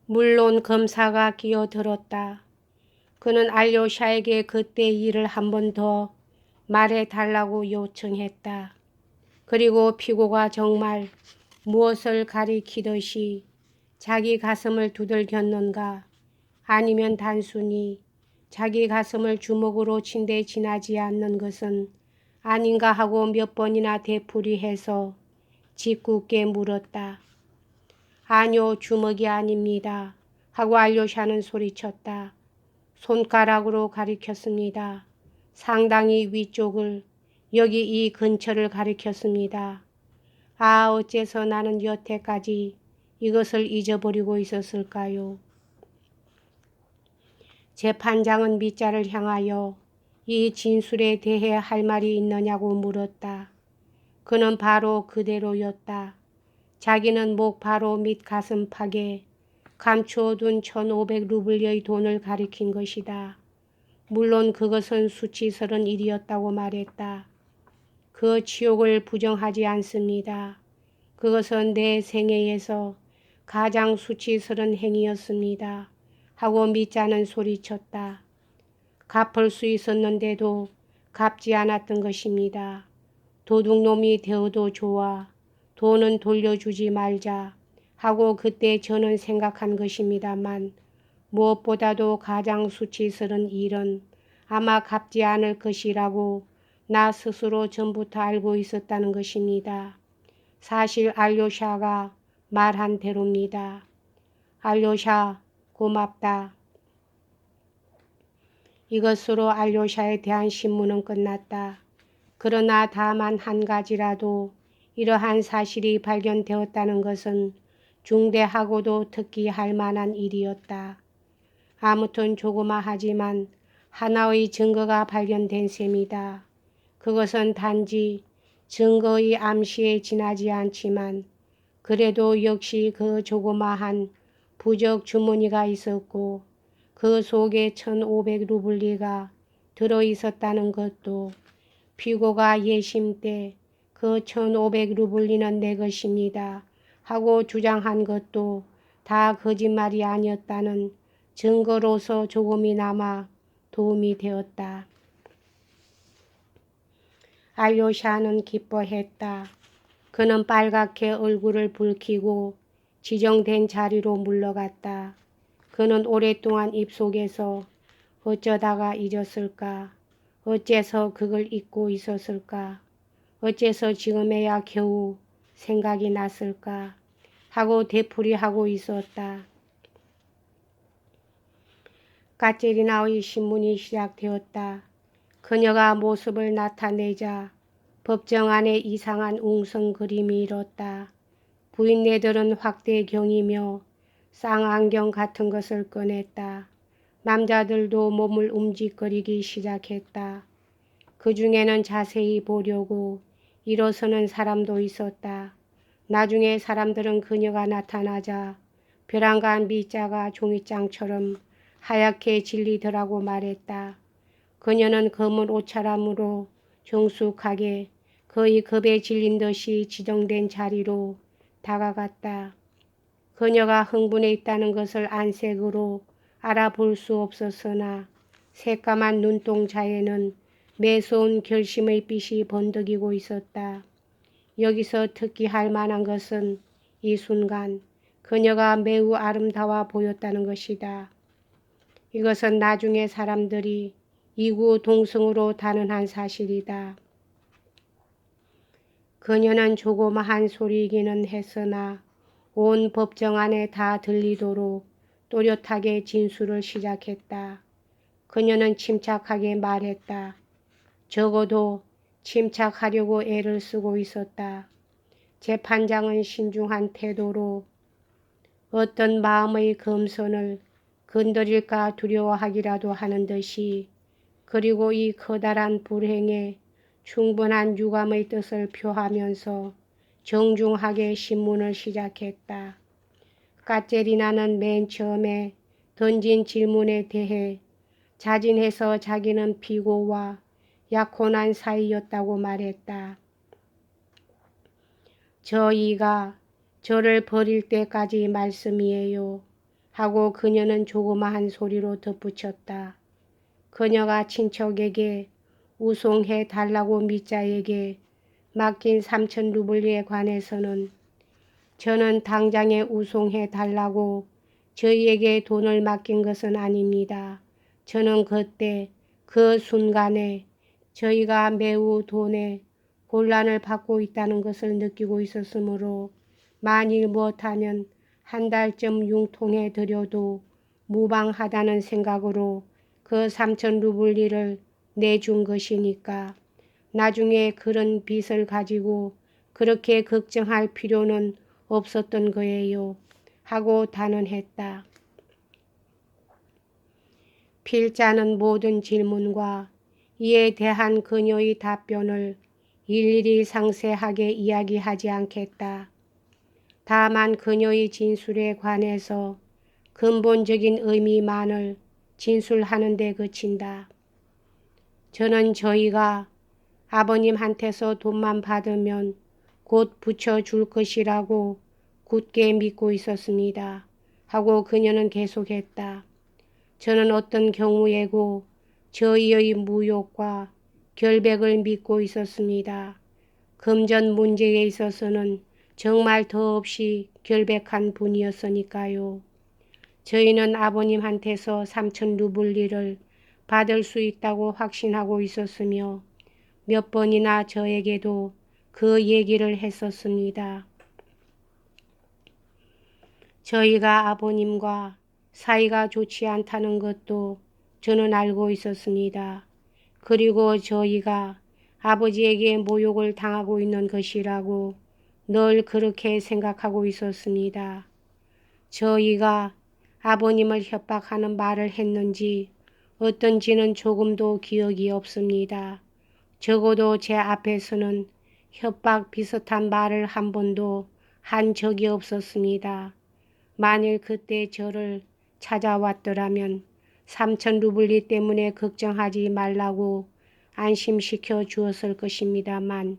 물론 검사가 끼어들었다. 그는 알료샤에게 그때 일을 한 번 더 말해달라고 요청했다. 그리고 피고가 정말 무엇을 가리키듯이 자기 가슴을 두들겼는가, 아니면 단순히 자기 가슴을 주먹으로 친 데 지나지 않는 것은 아닌가 하고 몇 번이나 되풀이해서 짓궂게 물었다. 아니요, 주먹이 아닙니다 하고 알료샤는 소리쳤다. 손가락으로 가리켰습니다. 상당히 위쪽을, 여기 이 근처를 가리켰습니다. 아, 어째서 나는 여태까지 이것을 잊어버리고 있었을까요? 재판장은 미자를 향하여 이 진술에 대해 할 말이 있느냐고 물었다. 그는 바로 그대로였다. 자기는 목 바로 밑 가슴팍에 감추어둔 1,500루블리의 돈을 가리킨 것이다. 물론 그것은 수치스러운 일이었다고 말했다. 그 치욕을 부정하지 않습니다. 그것은 내 생애에서 가장 수치스러운 행위였습니다. 하고 미자는 소리쳤다. 갚을 수 있었는데도 갚지 않았던 것입니다. 도둑놈이 되어도 좋아. 돈은 돌려주지 말자 하고 그때 저는 생각한 것입니다만, 무엇보다도 가장 수치스러운 일은 아마 갚지 않을 것이라고 나 스스로 전부터 알고 있었다는 것입니다. 사실 알료샤가 말한 대로입니다. 알료샤, 고맙다. 이것으로 알료샤에 대한 신문은 끝났다. 그러나 다만 한 가지라도 이러한 사실이 발견되었다는 것은 중대하고도 특기할 만한 일이었다. 아무튼 조그마하지만 하나의 증거가 발견된 셈이다. 그것은 단지 증거의 암시에 지나지 않지만 그래도 역시 그 조그마한 부적 주머니가 있었고 그 속에 1,500루블리가 들어있었다는 것도, 피고가 예심 때 그 1,500루블리는 내 것입니다 하고 주장한 것도 다 거짓말이 아니었다는 증거로서 조금이나마 도움이 되었다. 알료샤는 기뻐했다. 그는 빨갛게 얼굴을 붉히고 지정된 자리로 물러갔다. 그는 오랫동안 입속에서 어쩌다가 잊었을까? 어째서 그걸 잊고 있었을까? 어째서 지금에야 겨우 생각이 났을까? 하고 되풀이하고 있었다. 까테리나의 신문이 시작되었다. 그녀가 모습을 나타내자 법정 안에 이상한 웅성 그림이 일었다. 부인네들은 확대경이며 쌍안경 같은 것을 꺼냈다. 남자들도 몸을 움직거리기 시작했다. 그 중에는 자세히 보려고 일어서는 사람도 있었다. 나중에 사람들은 그녀가 나타나자 벼랑간 미자가 종이장처럼 하얗게 질리더라고 말했다. 그녀는 검은 옷차림으로 정숙하게 거의 겁에 질린 듯이 지정된 자리로 다가갔다. 그녀가 흥분해 있다는 것을 안색으로 알아볼 수 없었으나 새까만 눈동자에는 매서운 결심의 빛이 번득이고 있었다. 여기서 특기할 만한 것은 이 순간 그녀가 매우 아름다워 보였다는 것이다. 이것은 나중에 사람들이 이구동성으로 단언한 사실이다. 그녀는 조그마한 소리이기는 했으나 온 법정 안에 다 들리도록 또렷하게 진술을 시작했다. 그녀는 침착하게 말했다. 적어도 침착하려고 애를 쓰고 있었다. 재판장은 신중한 태도로 어떤 마음의 검선을 건드릴까 두려워하기라도 하는 듯이, 그리고 이 커다란 불행에 충분한 유감의 뜻을 표하면서 정중하게 신문을 시작했다. 까테리나는 맨 처음에 던진 질문에 대해 자진해서 자기는 피고와 약혼한 사이였다고 말했다. 저희가 저를 버릴 때까지 말씀이에요. 하고 그녀는 조그마한 소리로 덧붙였다. 그녀가 친척에게 우송해 달라고 미자에게 맡긴 3천 루블리에 관해서는 저는 당장에 우송해 달라고 저희에게 돈을 맡긴 것은 아닙니다. 저는 그때 그 순간에 저희가 매우 돈에 곤란을 받고 있다는 것을 느끼고 있었으므로 만일 못하면 한 달쯤 융통해 드려도 무방하다는 생각으로 그 3천 루블리를 내준 것이니까 나중에 그런 빚을 가지고 그렇게 걱정할 필요는 없었던 거예요. 하고 단언했다. 필자는 모든 질문과 이에 대한 그녀의 답변을 일일이 상세하게 이야기하지 않겠다. 다만 그녀의 진술에 관해서 근본적인 의미만을 진술하는 데 그친다. 저는 저희가 아버님한테서 돈만 받으면 곧 붙여줄 것이라고 굳게 믿고 있었습니다. 하고 그녀는 계속했다. 저는 어떤 경우에고 저희의 무욕과 결백을 믿고 있었습니다. 금전 문제에 있어서는 정말 더없이 결백한 분이었으니까요. 저희는 아버님한테서 3천 루블리를 받을 수 있다고 확신하고 있었으며 몇 번이나 저에게도 그 얘기를 했었습니다. 저희가 아버님과 사이가 좋지 않다는 것도 저는 알고 있었습니다. 그리고 저희가 아버지에게 모욕을 당하고 있는 것이라고 늘 그렇게 생각하고 있었습니다. 저희가 아버님을 협박하는 말을 했는지 어떤지는 조금도 기억이 없습니다. 적어도 제 앞에서는 협박 비슷한 말을 한 번도 한 적이 없었습니다. 만일 그때 저를 찾아왔더라면 3천 루블리 때문에 걱정하지 말라고 안심시켜 주었을 것입니다만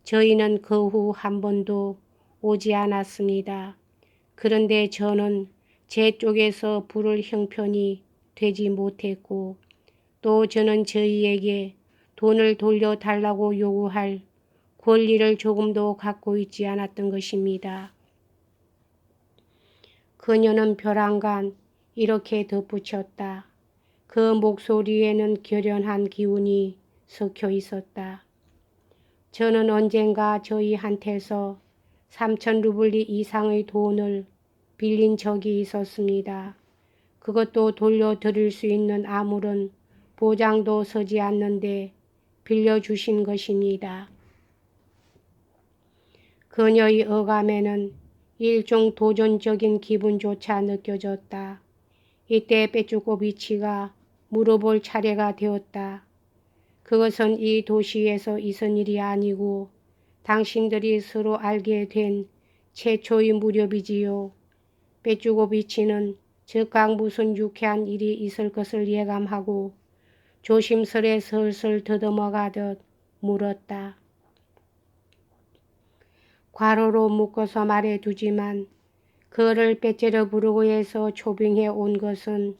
저희는 그 후 한 번도 오지 않았습니다. 그런데 저는 제 쪽에서 부를 형편이 되지 못했고 또 저는 저희에게 돈을 돌려달라고 요구할 권리를 조금도 갖고 있지 않았던 것입니다. 그녀는 벼랑간 이렇게 덧붙였다. 그 목소리에는 결연한 기운이 섞여 있었다. 저는 언젠가 저희한테서 3천 루블리 이상의 돈을 빌린 적이 있었습니다. 그것도 돌려드릴 수 있는 아무런 보장도 서지 않는데 빌려주신 것입니다. 그녀의 어감에는 일종 도전적인 기분조차 느껴졌다. 이때 빼쭈고비치가 물어볼 차례가 되었다. 그것은 이 도시에서 있은 일이 아니고 당신들이 서로 알게 된 최초의 무렵이지요. 빼쭈고비치는 즉각 무슨 유쾌한 일이 있을 것을 예감하고 조심스레 슬슬 더듬어가듯 물었다. 괄호로 묶어서 말해두지만 그를 빼째려 부르고 해서 초빙해 온 것은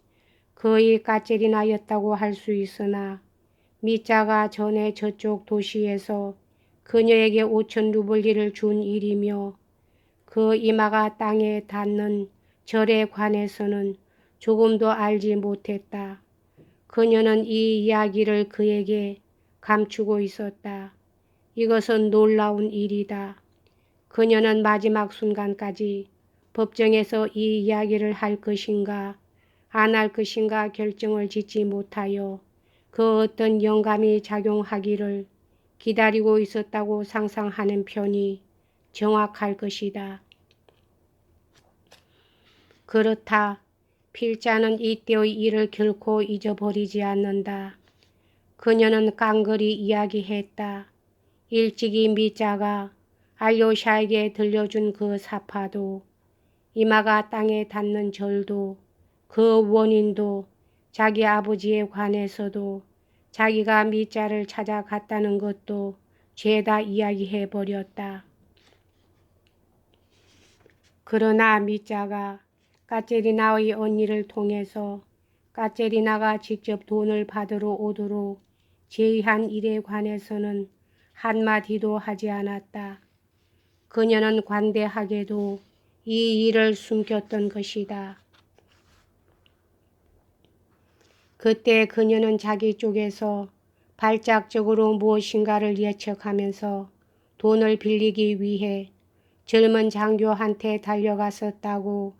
거의 까짜리나였다고 할 수 있으나 미자가 전에 저쪽 도시에서 그녀에게 5천 루블리를 준 일이며 그 이마가 땅에 닿는 절에 관해서는 조금도 알지 못했다. 그녀는 이 이야기를 그에게 감추고 있었다. 이것은 놀라운 일이다. 그녀는 마지막 순간까지 법정에서 이 이야기를 할 것인가 안 할 것인가 결정을 짓지 못하여 그 어떤 영감이 작용하기를 기다리고 있었다고 상상하는 편이 정확할 것이다. 그렇다. 필자는 이때의 일을 결코 잊어버리지 않는다. 그녀는 깡그리 이야기했다. 일찍이 미자가 알료샤에게 들려준 그 사파도 이마가 땅에 닿는 절도 그 원인도 자기 아버지에 관해서도 자기가 미자를 찾아갔다는 것도 죄다 이야기해버렸다. 그러나 미자가 까체리나의 언니를 통해서 까체리나가 직접 돈을 받으러 오도록 제의한 일에 관해서는 한마디도 하지 않았다. 그녀는 관대하게도 이 일을 숨겼던 것이다. 그때 그녀는 자기 쪽에서 발작적으로 무엇인가를 예측하면서 돈을 빌리기 위해 젊은 장교한테 달려갔었다고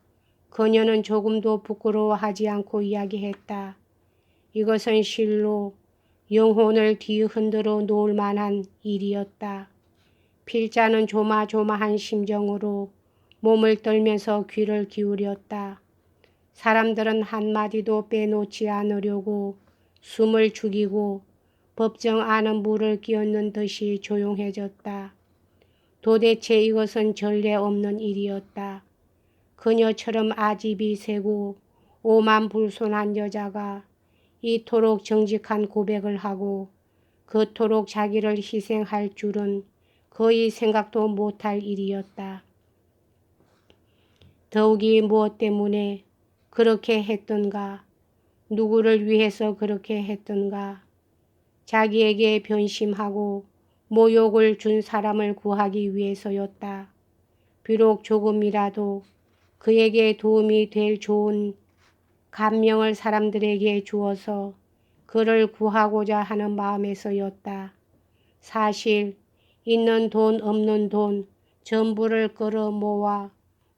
그녀는 조금도 부끄러워하지 않고 이야기했다. 이것은 실로 영혼을 뒤흔들어 놓을 만한 일이었다. 필자는 조마조마한 심정으로 몸을 떨면서 귀를 기울였다. 사람들은 한마디도 빼놓지 않으려고 숨을 죽이고 법정 안은 물을 끼얹는 듯이 조용해졌다. 도대체 이것은 전례 없는 일이었다. 그녀처럼 아집이 세고 오만불손한 여자가 이토록 정직한 고백을 하고 그토록 자기를 희생할 줄은 거의 생각도 못할 일이었다. 더욱이 무엇 때문에 그렇게 했던가, 누구를 위해서 그렇게 했던가, 자기에게 변심하고 모욕을 준 사람을 구하기 위해서였다. 비록 조금이라도 그에게 도움이 될 좋은 감명을 사람들에게 주어서 그를 구하고자 하는 마음에서였다. 사실 있는 돈 없는 돈 전부를 끌어 모아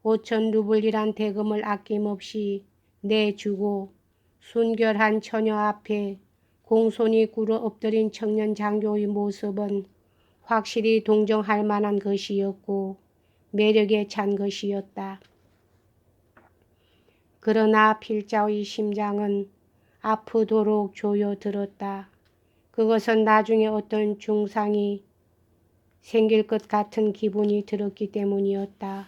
5천 루블이란 대금을 아낌없이 내주고 순결한 처녀 앞에 공손히 꿇어 엎드린 청년 장교의 모습은 확실히 동정할 만한 것이었고 매력에 찬 것이었다. 그러나 필자의 심장은 아프도록 조여들었다. 그것은 나중에 어떤 중상이 생길 것 같은 기분이 들었기 때문이었다.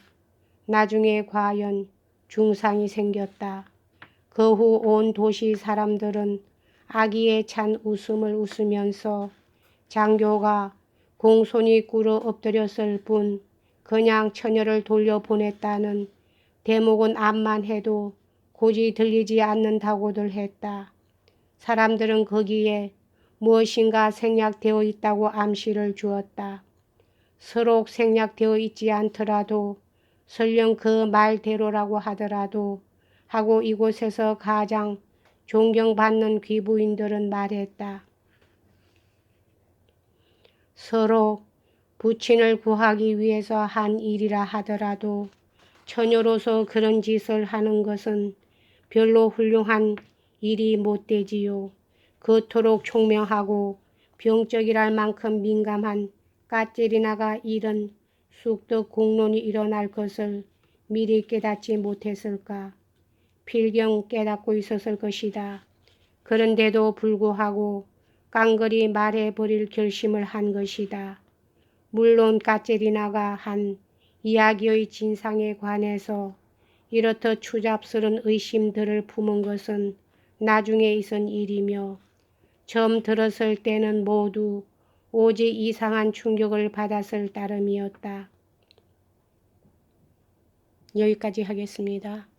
나중에 과연 중상이 생겼다. 그 후 온 도시 사람들은 아기에 찬 웃음을 웃으면서 장교가 공손히 꿇어 엎드렸을 뿐 그냥 처녀를 돌려보냈다는 대목은 암만 해도 고지 들리지 않는다고들 했다. 사람들은 거기에 무엇인가 생략되어 있다고 암시를 주었다. 서로 생략되어 있지 않더라도 설령 그 말대로라고 하더라도 하고 이곳에서 가장 존경받는 귀부인들은 말했다. 서로 부친을 구하기 위해서 한 일이라 하더라도 처녀로서 그런 짓을 하는 것은 별로 훌륭한 일이 못 되지요. 그토록 총명하고 병적이랄 만큼 민감한 까체리나가 이런 쑥덕 공론이 일어날 것을 미리 깨닫지 못했을까. 필경 깨닫고 있었을 것이다. 그런데도 불구하고 깡그리 말해버릴 결심을 한 것이다. 물론 까체리나가 한 이야기의 진상에 관해서 이렇듯 추잡스런 의심들을 품은 것은 나중에 있은 일이며 처음 들었을 때는 모두 오직 이상한 충격을 받았을 따름이었다. 여기까지 하겠습니다.